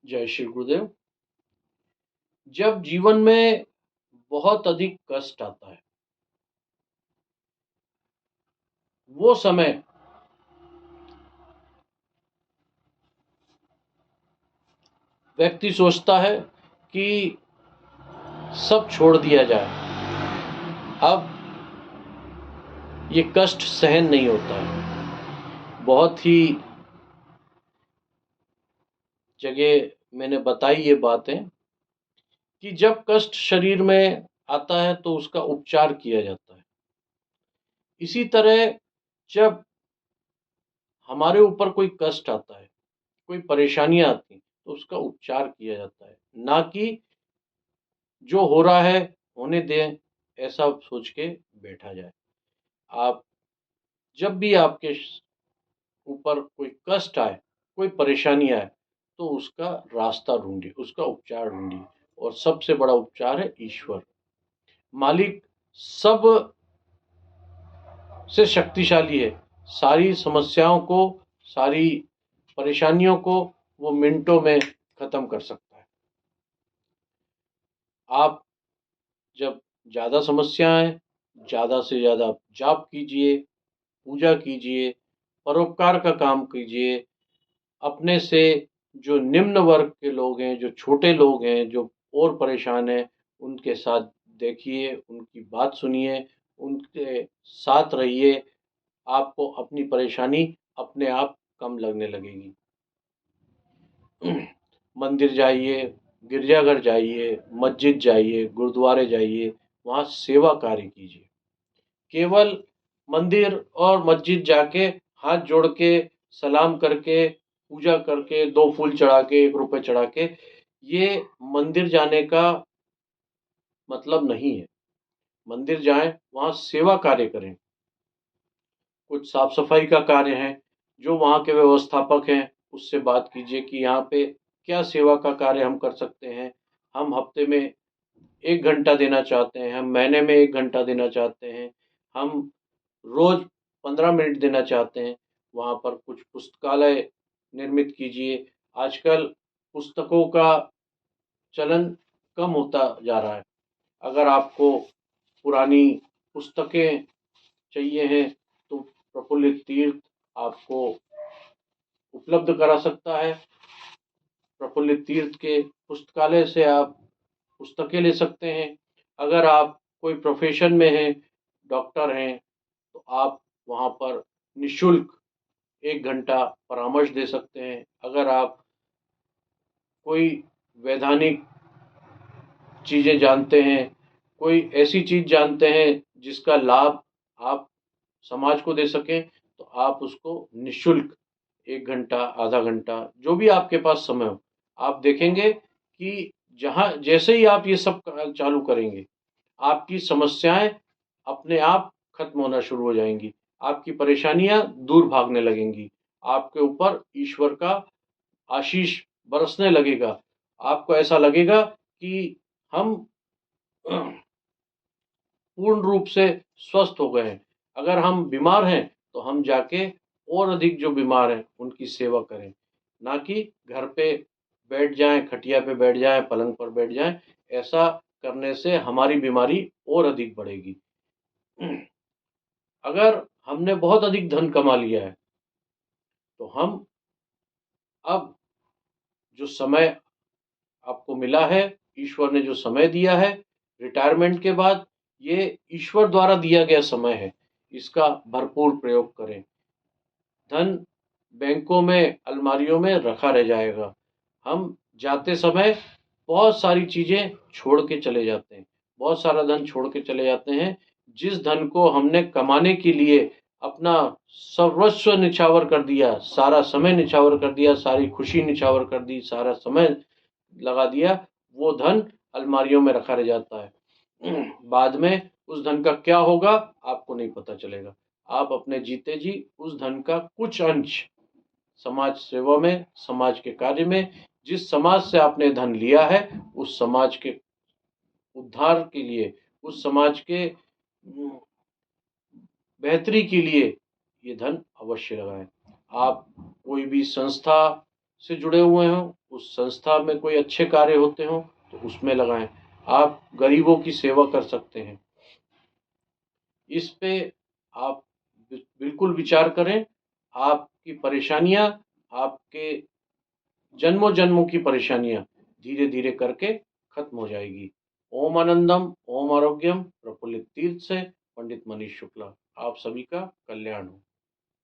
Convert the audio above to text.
जय श्री गुरुदेव। जब जीवन में बहुत अधिक कष्ट आता है, वो समय व्यक्ति सोचता है कि सब छोड़ दिया जाए, अब ये कष्ट सहन नहीं होता है। बहुत ही जगह मैंने बताई ये बातें कि जब कष्ट शरीर में आता है तो उसका उपचार किया जाता है। इसी तरह जब हमारे ऊपर कोई कष्ट आता है, कोई परेशानियां आती हैं, तो उसका उपचार किया जाता है, ना कि जो हो रहा है होने दें ऐसा सोच के बैठा जाए। आप जब भी आपके ऊपर कोई कष्ट आए, कोई परेशानी आए, तो उसका रास्ता ढूंढिए, उसका उपचार ढूंढिए। और सबसे बड़ा उपचार है ईश्वर। मालिक सब से शक्तिशाली है। सारी समस्याओं को, सारी परेशानियों को वो मिनटों में खत्म कर सकता है। आप जब ज़्यादा समस्याएं, ज़्यादा से ज़्यादा जाप कीजिए, पूजा कीजिए, परोपकार का काम कीजिए। अपने से जो निम्न वर्ग के लोग हैं, जो छोटे लोग हैं, जो और परेशान हैं, उनके साथ देखिए, उनकी बात सुनिए, उनके साथ रहिए। आपको अपनी परेशानी अपने आप कम लगने लगेगी। मंदिर जाइए, गिरजाघर जाइए, मस्जिद जाइए, गुरुद्वारे जाइए, वहाँ सेवा कार्य कीजिए। केवल मंदिर और मस्जिद जाके हाथ जोड़ के, सलाम करके, पूजा करके, 2 फूल चढ़ा के, 1 रुपए चढ़ा के, ये मंदिर जाने का मतलब नहीं है। मंदिर जाएं, वहाँ सेवा कार्य करें। कुछ साफ सफाई का कार्य है, जो वहाँ के व्यवस्थापक हैं उससे बात कीजिए कि यहाँ पे क्या सेवा का कार्य हम कर सकते हैं। हम हफ्ते में 1 घंटा देना चाहते हैं, हम महीने में 1 घंटा देना चाहते हैं, हम रोज 15 मिनट देना चाहते हैं। वहाँ पर कुछ पुस्तकालय निर्मित कीजिए। आजकल पुस्तकों का चलन कम होता जा रहा है। अगर आपको पुरानी पुस्तकें चाहिए हैं तो प्रफुल्लित तीर्थ आपको उपलब्ध करा सकता है। प्रफुल्लित तीर्थ के पुस्तकालय से आप पुस्तकें ले सकते हैं। अगर आप कोई प्रोफेशन में हैं, डॉक्टर हैं, तो आप वहाँ पर निशुल्क 1 घंटा परामर्श दे सकते हैं। अगर आप कोई वैधानिक चीज़ें जानते हैं, कोई ऐसी चीज़ जानते हैं जिसका लाभ आप समाज को दे सकें, तो आप उसको निशुल्क 1 घंटा, आधा घंटा, जो भी आपके पास समय हो, आप देखेंगे कि जहाँ जैसे ही आप ये सब चालू करेंगे, आपकी समस्याएं अपने आप खत्म होना शुरू हो जाएंगी। आपकी परेशानियां दूर भागने लगेंगी। आपके ऊपर ईश्वर का आशीष बरसने लगेगा। आपको ऐसा लगेगा कि हम पूर्ण रूप से स्वस्थ हो गए हैं। अगर हम बीमार हैं तो हम जाके और अधिक जो बीमार हैं उनकी सेवा करें, ना कि घर पे बैठ जाएं, खटिया पे बैठ जाएं, पलंग पर बैठ जाएं। ऐसा करने से हमारी बीमारी और अधिक बढ़ेगी। अगर हमने बहुत अधिक धन कमा लिया है तो हम अब जो समय आपको मिला है, ईश्वर ने जो समय दिया है रिटायरमेंट के बाद, ये ईश्वर द्वारा दिया गया समय है। इसका भरपूर प्रयोग करें। धन बैंकों में, अलमारियों में रखा रह जाएगा। हम जाते समय बहुत सारी चीज़ें छोड़ के चले जाते हैं, बहुत सारा धन छोड़ के चले जाते हैं। जिस धन को हमने कमाने के लिए अपना सर्वस्व निछावर कर दिया, सारा समय निछावर कर दिया, सारी खुशी निछावर कर दी, सारा समय लगा दिया, वो धन अलमारियों में रखा रह जाता है। बाद में उस धन का क्या होगा आपको नहीं पता चलेगा। आप अपने जीते जी उस धन का कुछ अंश समाज सेवा में, समाज के कार्य में, जिस समाज से आपने धन लिया है उस समाज के उद्धार के लिए, उस समाज के बेहतरी के लिए ये धन अवश्य लगाएं। आप कोई भी संस्था से जुड़े हुए हो, उस संस्था में कोई अच्छे कार्य होते हों तो उसमें लगाएं। आप गरीबों की सेवा कर सकते हैं। इस पे आप बिल्कुल विचार करें। आपकी परेशानियां, आपके जन्मों जन्मों की परेशानियां धीरे धीरे करके खत्म हो जाएगी। ओम आनंदम, ओम आरोग्यम, प्रफुल्लित तीर्थ से पंडित मनीष शुक्ला। आप सभी का कल्याण हो।